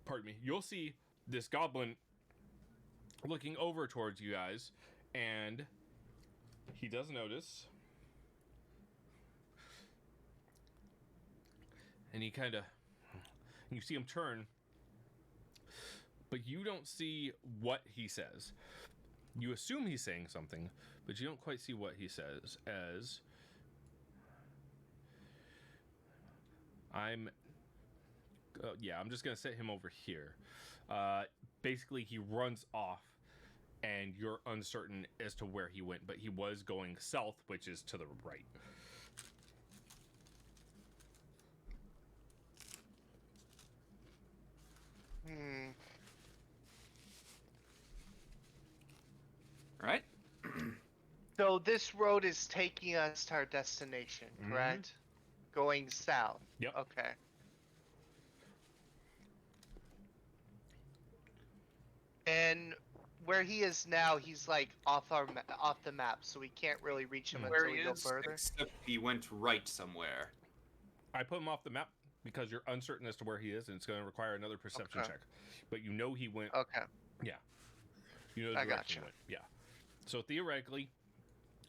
pardon me, you'll see this goblin looking over towards you guys, and he does notice, and he kind of, you see him turn, but you don't see what he says. You assume he's saying something, but you don't quite see what he says. As I'm just gonna set him over here. Basically, he runs off, and you're uncertain as to where he went, but he was going south, which is to the right. Right? So this road is taking us to our destination, correct? Going south. Yep. Okay. And where he is now, he's like off the map, so we can't really reach him Where until he we go is, further. except he went right somewhere. I put him off the map because you're uncertain as to where he is, and it's going to require another perception check. But you know he went. Okay. Yeah. You know the I direction gotcha. he went. Yeah. So theoretically,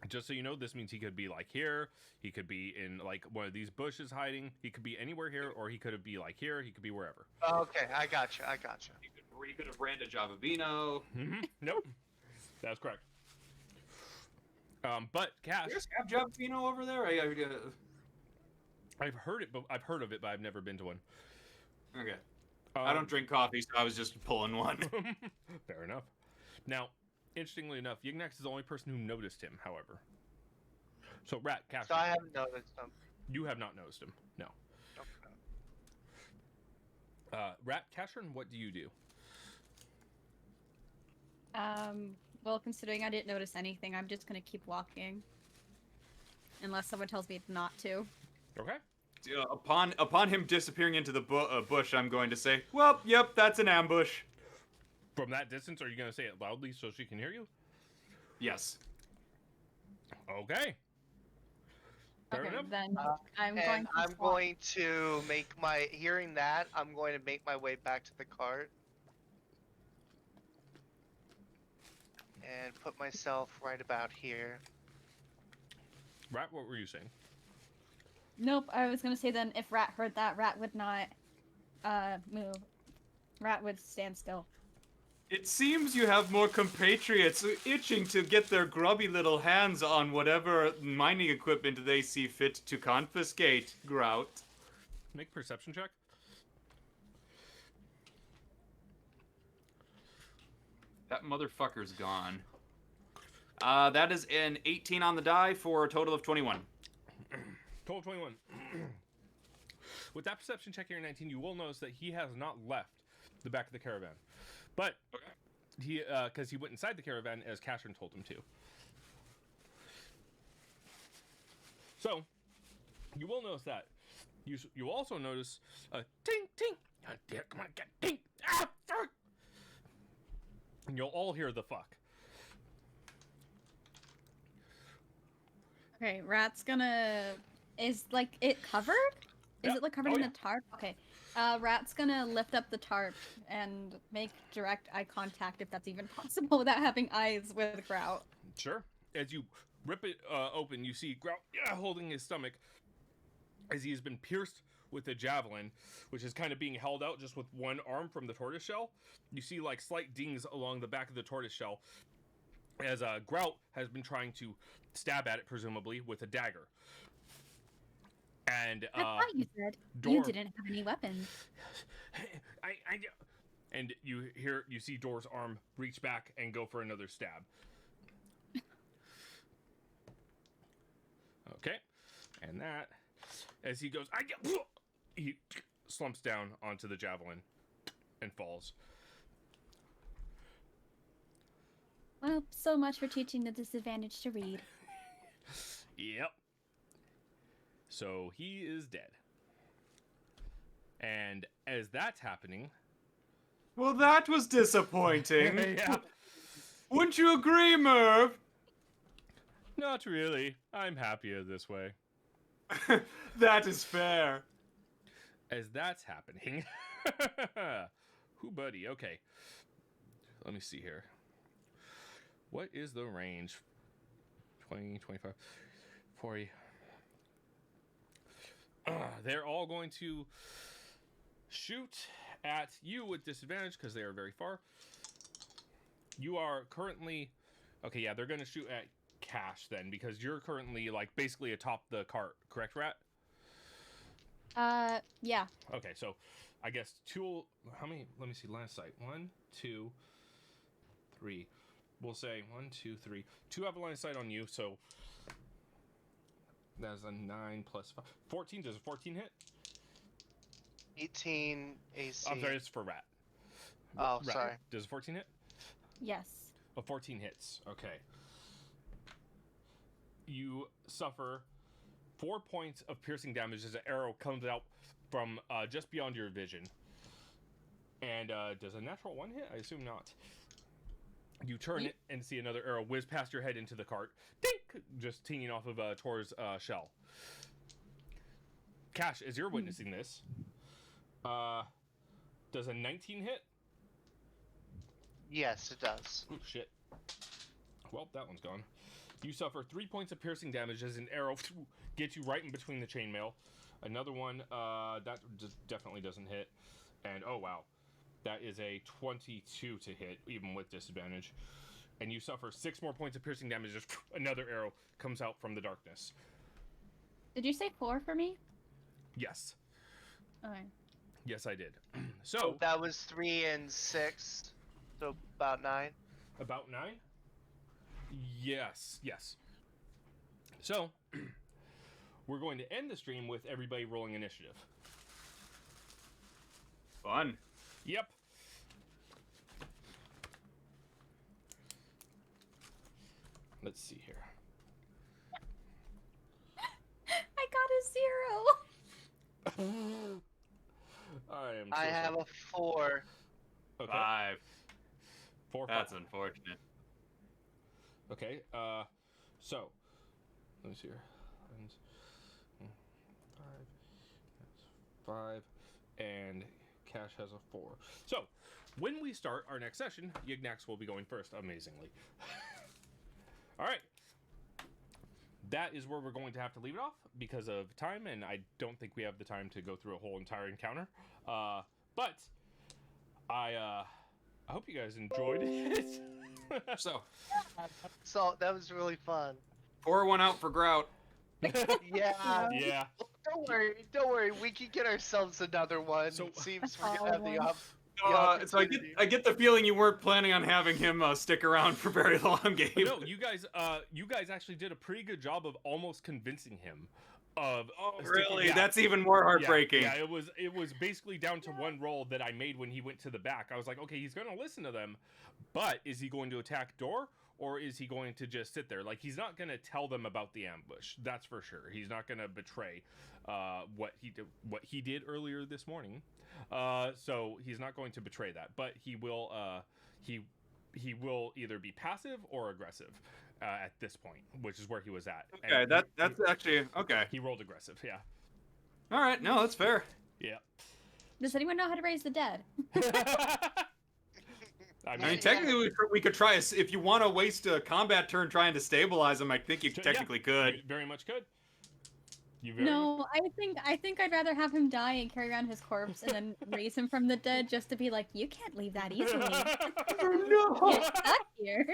just so you know, this means he could be like here. He could be in like one of these bushes hiding. He could be anywhere here, or he could be like here. He could be wherever. Okay, I gotcha. He could have ran to Javavino. Nope. That's correct. But Cash, There's Javavino over there. I've heard it, but I've heard of it, but I've never been to one. Okay. I don't drink coffee, so I was just pulling one. Fair enough. Now, interestingly enough, Yignax is the only person who noticed him, however. So, Rat, Cash, So I haven't noticed him. you have not noticed him. No. Okay. Rat, Cashern, what do you do? Well, considering I didn't notice anything, I'm just gonna keep walking. Unless someone tells me not to. Okay. Upon him disappearing into the bush, I'm going to say, well, yep, that's an ambush. From that distance, are you going to say it loudly so she can hear you? Yes. Okay. Fair Okay, enough. then I'm going And to I'm walk. going to make my hearing that. I'm going to make my way back to the cart and put myself right about here. Rat, what were you saying? Nope, I was gonna say then if Rat heard that, Rat would not move. Rat would stand still. It seems you have more compatriots itching to get their grubby little hands on whatever mining equipment they see fit to confiscate, Grout. Make perception check. That motherfucker's gone. That is an 18 on the die for a total of 21. Total 21. With that perception check here, 19, you will notice that he has not left the back of the caravan. But he, because he went inside the caravan as Cashern told him to. So, you will notice that. You also notice a ting ting. Oh, dear, come on, get ting. Ah, fuck. And you'll all hear the fuck. Okay, Rat's gonna... Is, like, it covered? Is Yeah. it, like, covered Oh, in yeah. the tarp? Okay. Rat's gonna lift up the tarp and make direct eye contact, if that's even possible, without having eyes with Grout. Sure. As you rip it open, you see Grout holding his stomach as he has been pierced with a javelin, which is kind of being held out just with one arm from the tortoise shell. You see like slight dings along the back of the tortoise shell as Grout has been trying to stab at it, presumably, with a dagger. And I thought you said Door. you didn't have any weapons. And you see Dor's arm reach back and go for another stab. Okay, and that, as he goes, he slumps down onto the javelin and falls. Well, so much for teaching the disadvantaged to read. Yep. So he is dead. And as that's happening, Well, that was disappointing. yeah, Wouldn't you agree, Merv? not really. I'm happier this way. That is fair. As that's happening, who buddy? Okay, let me see here. What is the range? 20, 25, 40. They're all going to shoot at you with disadvantage because they are very far. You are currently... Okay, yeah, they're going to shoot at Cash then because you're currently, like, basically atop the cart. Correct, Rat? Yeah. Okay, so I guess two... How many? Let me see. Line of sight. 1, 2, 3. We'll say 1, 2, 3. 2 have a line of sight on you, so... That's a 9 plus 5. 14. Does a 14 hit? 18 AC. I'm sorry, it's for Rat. Oh, Rat. sorry. Does a 14 hit? Yes. A 14 hits. Okay. You suffer 4 points of piercing damage as an arrow comes out from just beyond your vision. And does a natural 1 hit? I assume not. You turn it and see another arrow whiz past your head into the cart. Dink! Just tinging off of Tor's shell. Cash, as you're witnessing this, does a 19 hit? Yes, it does. Oh, shit. Well, that one's gone. You suffer 3 points of piercing damage as an arrow gets you right in between the chainmail. Another one, that just definitely doesn't hit. And, oh, wow. That is a 22 to hit, even with disadvantage. And you suffer 6 more points of piercing damage as another arrow comes out from the darkness. Did you say 4 for me? Yes. Okay. Yes, I did. So, That was 3 and 6, so about 9. about 9? Yes, yes. So, we're going to end the stream with everybody rolling initiative. Fun. Yep. Let's see here. I got a 0. I have a 4. Okay. 5. 4, 5. That's unfortunate. Okay. So let me see here. 5, and Cash has a 4. So when we start our next session, Yignax will be going first. Amazingly. All right. That is where we're going to have to leave it off because of time, and I don't think we have the time to go through a whole entire encounter. But I hope you guys enjoyed it. So, That was really fun. pour one out for Grout. Yeah. Yeah. Don't worry. We can get ourselves another one. So- It seems we're gonna have the So I get the feeling you weren't planning on having him stick around for very long, Gabe. No, you guys actually did a pretty good job of almost convincing him of. Oh, sticking- really? yeah. That's even more heartbreaking. Yeah, it was basically down to one roll that I made when he went to the back. I was like, okay, he's going to listen to them, but is he going to attack door or is he going to just sit there? Like, he's not going to tell them about the ambush. That's for sure. He's not going to betray what he did earlier this morning. So he's not going to betray that, but he will he will either be passive or aggressive at this point, which is where he was at. Okay, And that's actually okay. he rolled aggressive. Yeah. All right, no, that's fair. Yeah. Does anyone know how to raise the dead? I mean, technically, we could try. If you want to waste a combat turn trying to stabilize him, I think you technically could. Very much could. You No, I think I'd rather have him die and carry around his corpse and then raise him from the dead just to be like, you can't leave that easily. Oh, Get stuck here.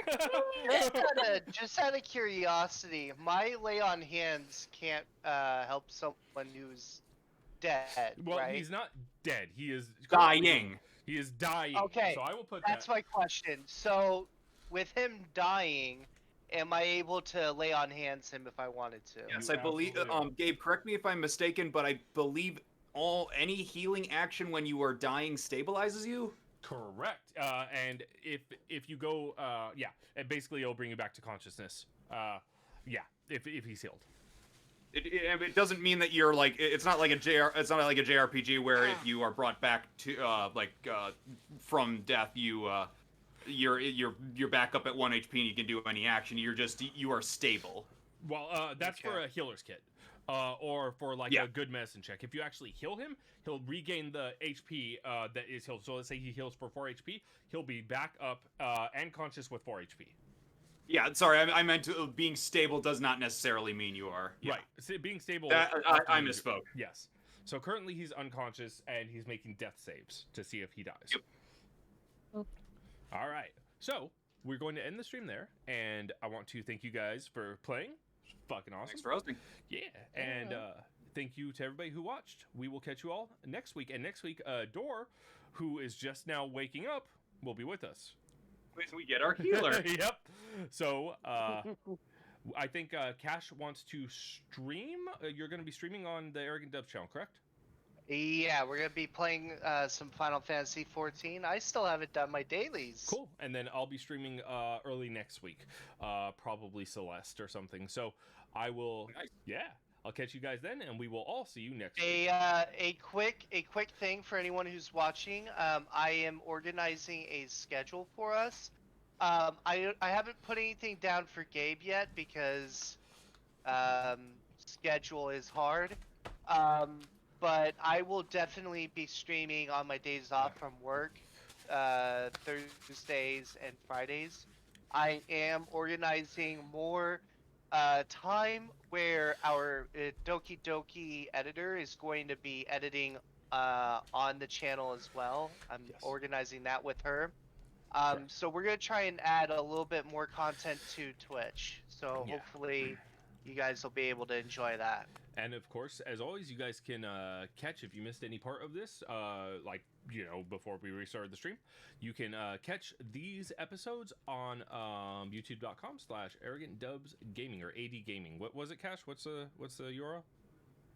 Just out of curiosity, my lay on hands can't help someone who's dead, Well, right? he's not dead. He is dying. He is dying. Okay, So I will put That's that. my question. So, with him dying, am I able to lay on hands him if I wanted to? Yes, You I believe. absolutely are. Gabe, correct me if I'm mistaken, but I believe any healing action when you are dying stabilizes you. Correct. And if you go, yeah, and basically it'll bring you back to consciousness. Yeah, if he's healed. It doesn't mean that you're like it's not like a JRPG where if you are brought back to from death you're back up at 1 HP and you can do any action. You are stable. Well, that's for a healer's kit. Or for like a good medicine check. If you actually heal him, he'll regain the HP that is healed. So let's say he heals for 4 HP, he'll be back up and conscious with 4 HP. Yeah, sorry, I meant being stable does not necessarily mean you are. Yeah. Right, so being stable. I misspoke. Yes. So currently he's unconscious and he's making death saves to see if he dies. Yep. Oh. All right. So we're going to end the stream there, and I want to thank you guys for playing. It's fucking awesome. Thanks for hosting. Yeah, and thank you to everybody who watched. We will catch you all next week. And next week, Dor, who is just now waking up, will be with us. We get our healer. Yep. So I think Cash wants to stream. You're going to be streaming on the Arrogant Dubs channel, correct? Yeah, we're gonna be playing some Final Fantasy 14. I still haven't done my dailies. Cool. And then I'll be streaming early next week, probably Celeste or something. So I will. Nice. Yeah. I'll catch you guys then, and we will all see you next week. A quick thing for anyone who's watching. I am organizing a schedule for us. I haven't put anything down for Gabe yet because schedule is hard. But I will definitely be streaming on my days off from work, Thursdays and Fridays. I am organizing more time where our Doki Doki editor is going to be editing on the channel as well. I'm organizing that with her. So we're going to try and add a little bit more content to Twitch. So hopefully you guys will be able to enjoy that. And of course, as always, you guys can catch, if you missed any part of this, like, you know, before we restarted the stream, you can catch these episodes on youtube.com/arrogantdubsgaming or AD Gaming. What was it, Cash? What's the URL?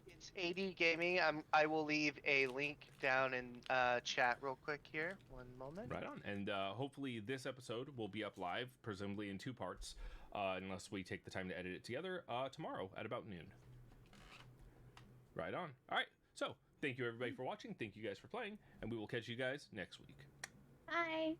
It's AD Gaming. I will leave a link down in chat real quick here. One moment. Right on. And hopefully this episode will be up live, presumably in 2 parts, unless we take the time to edit it together, tomorrow at about noon. Right on. All right. So, thank you everybody for watching. Thank you guys for playing, and we will catch you guys next week. Bye.